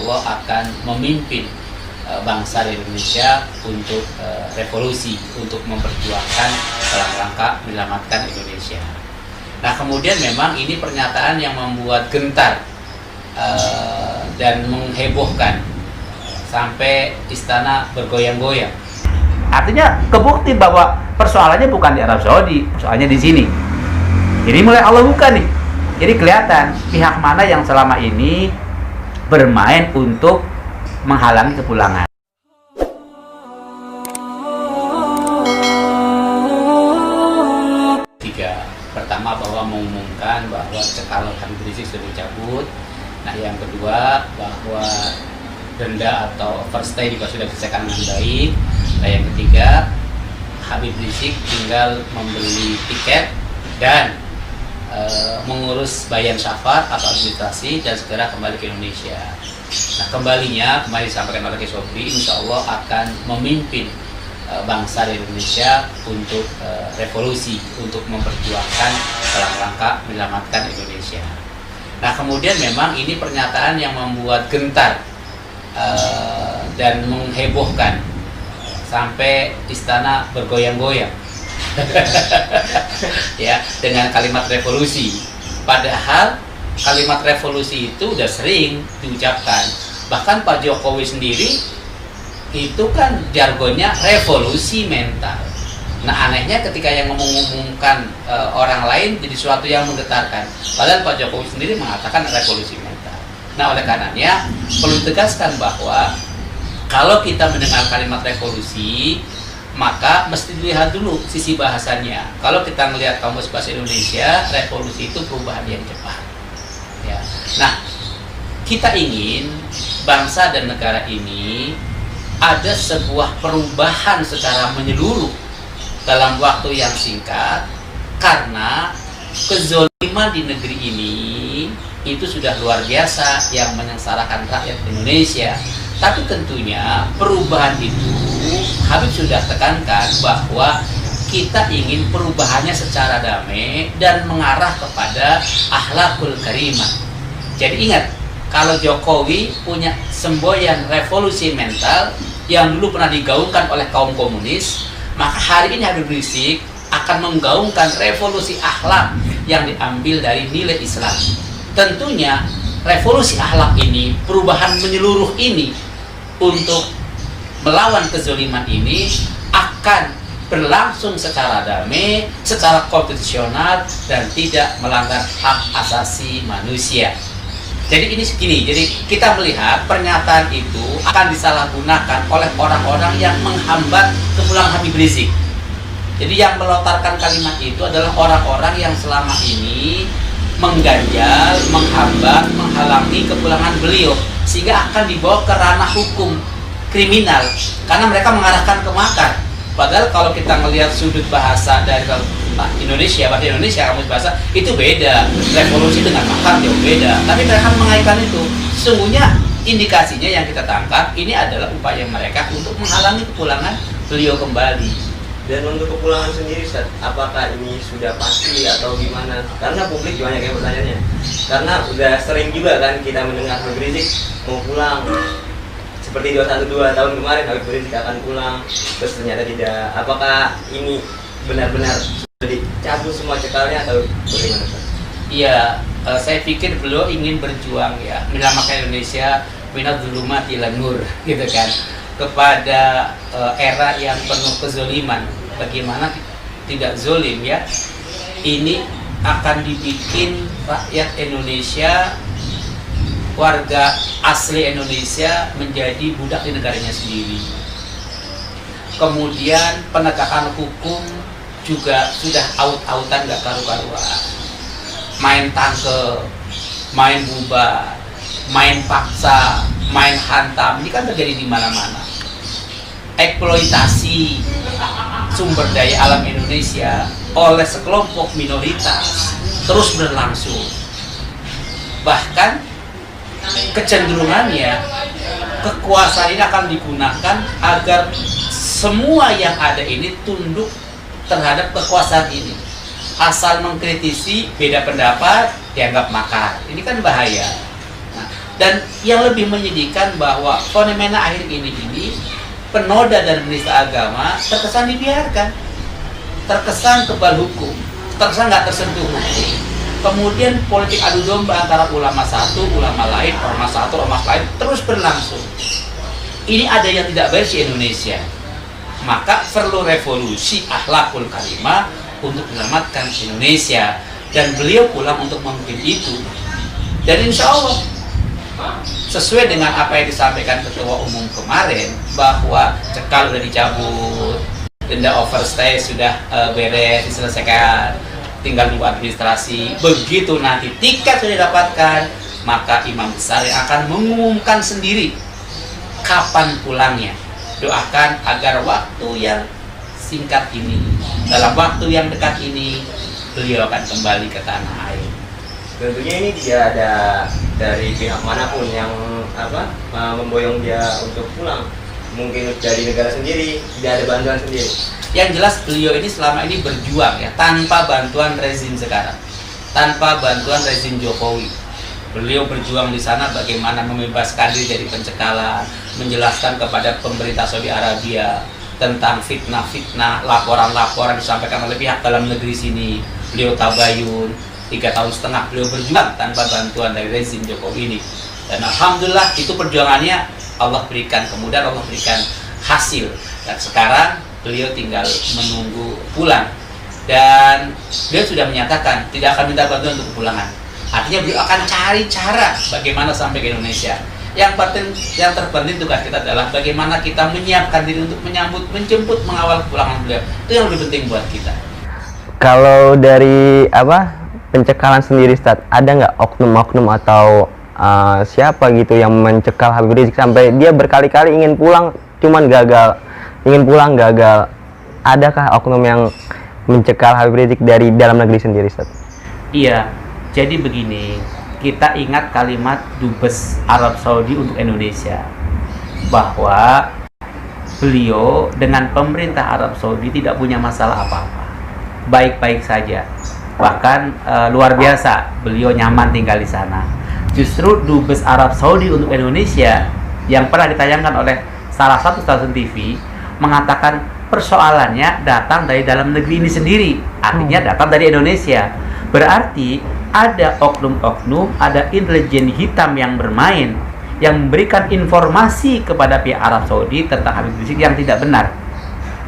Allah akan memimpin bangsa Indonesia untuk revolusi, untuk memperjuangkan dalam rangka menyelamatkan Indonesia. Nah, kemudian memang ini pernyataan yang membuat gentar dan menghebohkan sampai istana bergoyang-goyang. Artinya kebukti bahwa persoalannya bukan di Arab Saudi, persoalannya di sini. Jadi mulai Allah buka nih. Jadi kelihatan pihak mana yang selama ini bermain untuk menghalangi kepulangan. Tiga, pertama bahwa mengumumkan bahwa cekalan Habib Rizik sudah dicabut. Nah, yang kedua bahwa denda atau overstay juga sudah diselesaikan dengan baik. Nah, yang ketiga Habib Rizik tinggal membeli tiket dan mengurus bayan syafar atau administrasi dan segera kembali ke Indonesia. Nah, kembali disampaikan oleh Kiai Sobri, insya Allah akan memimpin bangsa Indonesia untuk revolusi, untuk memperjuangkan dalam rangka menyelamatkan Indonesia. Nah, kemudian memang ini pernyataan yang membuat gentar dan menghebohkan sampai istana bergoyang-goyang. Ya, dengan kalimat revolusi. Padahal kalimat revolusi itu udah sering diucapkan. Bahkan Pak Jokowi sendiri itu kan jargonnya revolusi mental. Nah, anehnya ketika yang mengumumkan orang lain jadi sesuatu yang menggetarkan. Padahal Pak Jokowi sendiri mengatakan revolusi mental. Nah, oleh karenanya perlu ditegaskan bahwa kalau kita mendengar kalimat revolusi, maka mesti dilihat dulu sisi bahasanya. Kalau kita melihat kamus bahasa Indonesia, revolusi itu perubahan yang cepat. Ya. Nah, kita ingin bangsa dan negara ini ada sebuah perubahan secara menyeluruh dalam waktu yang singkat, karena kezoliman di negeri ini itu sudah luar biasa yang menyengsarakan rakyat Indonesia. Tapi tentunya perubahan itu Habib sudah tekankan bahwa kita ingin perubahannya secara damai dan mengarah kepada akhlakul karimah. Jadi ingat, kalau Jokowi punya semboyan revolusi mental yang dulu pernah digaungkan oleh kaum komunis, maka hari ini Habib Rizik akan menggaungkan revolusi akhlak yang diambil dari nilai Islam. Tentunya revolusi akhlak ini, perubahan menyeluruh ini untuk melawan kezoliman ini akan berlangsung secara damai, secara konstitusional dan tidak melanggar hak asasi manusia. Jadi ini segini, jadi kita melihat pernyataan itu akan disalahgunakan oleh orang-orang yang menghambat kepulangan Habib Rizik. Jadi yang melontarkan kalimat itu adalah orang-orang yang selama ini mengganjal, menghambat, menghalangi kepulangan beliau, sehingga akan dibawa ke ranah hukum kriminal karena mereka mengarahkan ke makar. Padahal kalau kita melihat sudut bahasa dari Indonesia, bahasa Indonesia, kamus bahasa itu beda, revolusi dengan makar jauh beda. Tapi mereka mengaitkan itu. Sesungguhnya indikasinya yang kita tangkap ini adalah upaya mereka untuk menghalangi kepulangan beliau kembali. Dan untuk kepulangan sendiri, Ustaz, apakah ini sudah pasti atau gimana? Karena publik banyak yang bertanya. Karena udah sering juga kan kita mendengar Habib Rizik mau pulang. Seperti 212 tahun kemarin Habib Rizik akan pulang, terus ternyata tidak. Apakah ini benar-benar sudah dicabut semua cekalnya atau bagaimana, Ustaz? Iya, saya pikir beliau ingin berjuang ya, menyelamatkan Indonesia minaz zulumati ilan nur, gitu kan. Kepada era yang penuh kezoliman, bagaimana tidak zolim ya. Ini akan dibikin rakyat Indonesia, warga asli Indonesia menjadi budak di negaranya sendiri. Kemudian penegakan hukum juga sudah aut-autan gak karu-karuan. Main tangke, main bubar, main paksa, main hantam, ini kan terjadi di mana-mana. Eksploitasi sumber daya alam Indonesia oleh sekelompok minoritas terus berlangsung. Bahkan kecenderungannya kekuasaan ini akan digunakan agar semua yang ada ini tunduk terhadap kekuasaan ini. Asal mengkritisi beda pendapat dianggap makar. Ini kan bahaya. Nah, Dan yang lebih menyedihkan bahwa fenomena akhir ini penoda dan penista agama terkesan dibiarkan, terkesan kebal hukum, terkesan nggak tersentuh hukum. Kemudian politik adu domba antara ulama satu, ulama lain, ormas satu, ormas lain terus berlangsung. Ini ada yang tidak baik di Indonesia. Maka perlu revolusi akhlakul karimah untuk menyelamatkan Indonesia. Dan beliau pulang untuk memimpin itu. Dan insya Allah sesuai dengan apa yang disampaikan Ketua Umum kemarin, bahwa cekal sudah dicabut, denda overstay sudah beres, diselesaikan, tinggal nunggu administrasi. Begitu nanti tiket sudah didapatkan, maka imam besar yang akan mengumumkan sendiri kapan pulangnya. Doakan agar waktu yang singkat ini, dalam waktu yang dekat ini, beliau akan kembali ke tanah air. Tentunya ini tidak ada dari pihak manapun yang memboyong dia untuk pulang. Mungkin dari negara sendiri, tidak ada bantuan sendiri. Yang jelas beliau ini selama ini berjuang ya, tanpa bantuan rezim sekarang, tanpa bantuan rezim Jokowi. Beliau berjuang di sana bagaimana membebaskan diri dari pencekalan, menjelaskan kepada pemerintah Saudi Arabia tentang fitnah-fitnah, laporan-laporan disampaikan oleh pihak dalam negeri sini. Beliau tabayun, 3,5 tahun beliau berjuang tanpa bantuan dari rezim Jokowi ini. Dan alhamdulillah itu perjuangannya Allah berikan kemudahan, Allah berikan hasil. Dan sekarang beliau tinggal menunggu pulang. Dan beliau sudah menyatakan tidak akan minta bantuan untuk kepulangan. Artinya beliau akan cari cara bagaimana sampai ke Indonesia. Yang terpenting tugas kita adalah bagaimana kita menyiapkan diri untuk menyambut, menjemput, mengawal kepulangan beliau. Itu yang lebih penting buat kita. Kalau dari pencekalan sendiri, Ustaz, ada nggak oknum-oknum atau siapa gitu yang mencekal Habib Rizik sampai dia berkali-kali ingin pulang cuman gagal, adakah oknum yang mencekal Habib Rizik dari dalam negeri sendiri, Ustaz? Iya, jadi begini, kita ingat kalimat Dubes Arab Saudi untuk Indonesia, bahwa beliau dengan pemerintah Arab Saudi tidak punya masalah apa-apa, baik-baik saja. Bahkan luar biasa, beliau nyaman tinggal di sana. Justru Dubes Arab Saudi untuk Indonesia yang pernah ditayangkan oleh salah satu stasiun TV mengatakan persoalannya datang dari dalam negeri ini sendiri, artinya datang dari Indonesia. Berarti ada oknum-oknum, ada intelijen hitam yang bermain, yang memberikan informasi kepada pihak Arab Saudi tentang Habib Rizik yang tidak benar.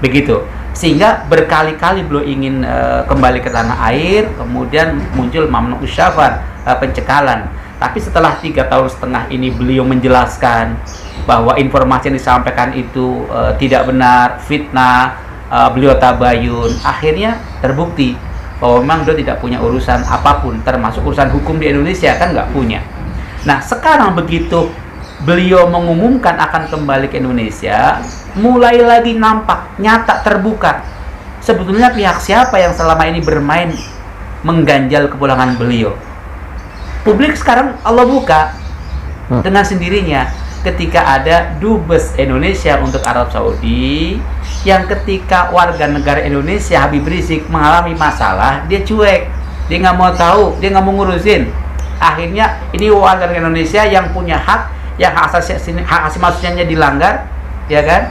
Begitu. Sehingga berkali-kali beliau ingin kembali ke tanah air, kemudian muncul mamnu usyafar, pencekalan. Tapi setelah 3,5 tahun ini beliau menjelaskan bahwa informasi yang disampaikan itu tidak benar, fitnah, beliau tabayun, akhirnya terbukti bahwa memang beliau tidak punya urusan apapun, termasuk urusan hukum di Indonesia, kan nggak punya. Nah sekarang begitu beliau mengumumkan akan kembali ke Indonesia, mulai lagi nampak, nyata, terbuka sebetulnya pihak siapa yang selama ini bermain mengganjal kepulangan beliau. Publik sekarang Allah buka dengan sendirinya ketika ada Dubes Indonesia untuk Arab Saudi, yang ketika warga negara Indonesia Habib Rizik mengalami masalah, dia cuek, dia nggak mau tahu, dia nggak mau ngurusin. Akhirnya ini warga negara Indonesia yang punya hak, yang hak asasi manusianya dilanggar, ya kan,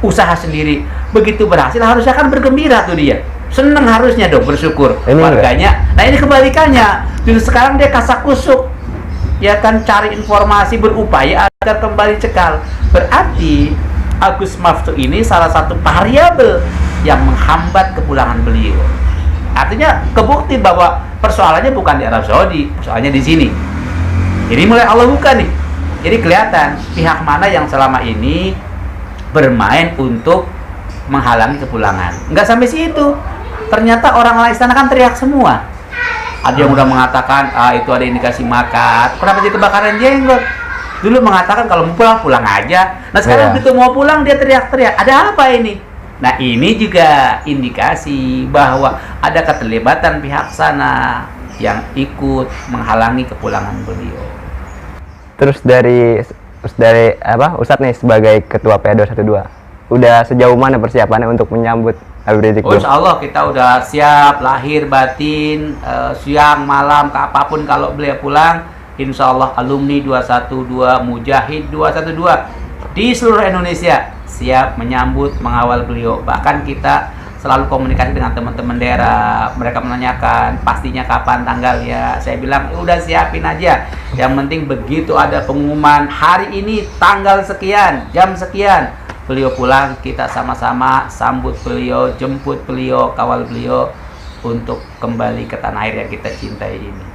usaha sendiri. Begitu berhasil harusnya kan bergembira tuh dia, seneng harusnya dong, bersyukur warganya. Nah ini kebalikannya, justru sekarang dia kasak-kusuk, ya kan, cari informasi, berupaya agar kembali cekal. Berarti Agus Maftu ini salah satu variabel yang menghambat kepulangan beliau. Artinya kebukti bahwa persoalannya bukan di Arab Saudi, persoalannya di sini. Ini mulai Allah buka nih. Jadi kelihatan pihak mana yang selama ini bermain untuk menghalangi kepulangan. Nggak sampai situ. Ternyata orang lain istana kan teriak semua. Ada yang udah mengatakan itu ada indikasi makar. Kenapa jadi kebakaran jenggot? Dulu mengatakan kalau mau pulang, pulang aja. Nah sekarang begitu mau pulang dia teriak-teriak. Ada apa ini? Nah ini juga indikasi bahwa ada keterlibatan pihak sana yang ikut menghalangi kepulangan beliau. Terus dari Ustadz nih sebagai ketua PA212, udah sejauh mana persiapannya untuk menyambut Habib Rizik? Oh, insya Allah kita udah siap, lahir batin, siang malam, apapun kalau beliau pulang insya Allah alumni 212, Mujahid 212 di seluruh Indonesia siap menyambut, mengawal beliau. Bahkan kita selalu komunikasi dengan teman-teman daerah. Mereka menanyakan pastinya kapan tanggalnya. Saya bilang udah siapin aja. Yang penting begitu ada pengumuman hari ini tanggal sekian, jam sekian, beliau pulang, kita sama-sama sambut beliau, jemput beliau, kawal beliau untuk kembali ke tanah air yang kita cintai ini.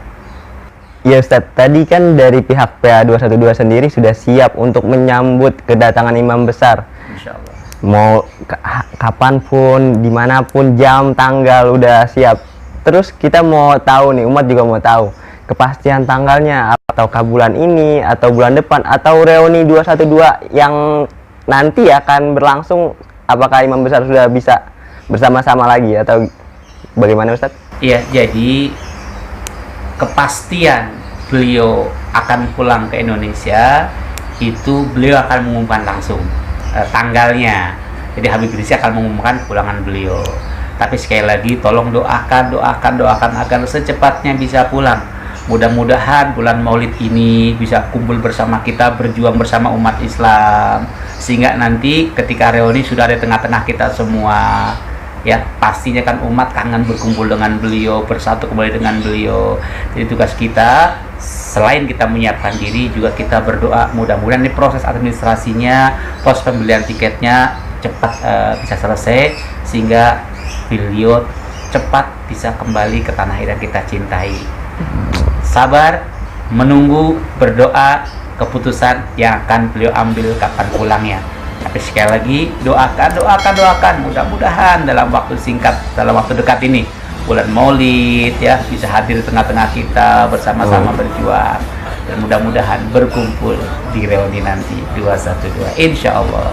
Ya Ustadz, tadi kan dari pihak PA 212 sendiri sudah siap untuk menyambut kedatangan imam besar. Insya Allah. Mau kapanpun, dimanapun, jam, tanggal udah siap. Terus kita mau tahu nih, umat juga mau tahu kepastian tanggalnya, ataukah bulan ini atau bulan depan atau reuni 212 yang nanti akan berlangsung, apakah imam besar sudah bisa bersama-sama lagi atau bagaimana Ustadz? Iya, jadi kepastian beliau akan pulang ke Indonesia itu beliau akan mengumumkan langsung tanggalnya. Jadi Habib Rizik akan mengumumkan pulangan beliau. Tapi sekali lagi tolong doakan agar secepatnya bisa pulang. Mudah-mudahan bulan Maulid ini bisa kumpul bersama kita, berjuang bersama umat Islam, sehingga nanti ketika reuni sudah ada tengah-tengah kita semua. Ya, pastinya kan umat kangen berkumpul dengan beliau, bersatu kembali dengan beliau. Jadi tugas kita selain kita menyiapkan diri, juga kita berdoa mudah-mudahan ini proses administrasinya, proses pembelian tiketnya cepat bisa selesai sehingga beliau cepat bisa kembali ke tanah air yang kita cintai. Sabar, menunggu, berdoa keputusan yang akan beliau ambil kapan pulangnya. Tapi sekali lagi doakan, mudah-mudahan dalam waktu singkat, dalam waktu dekat ini bulan Maulid ya bisa hadir di tengah-tengah kita bersama-sama berjuang, dan mudah-mudahan berkumpul di reuni nanti 212 insya Allah.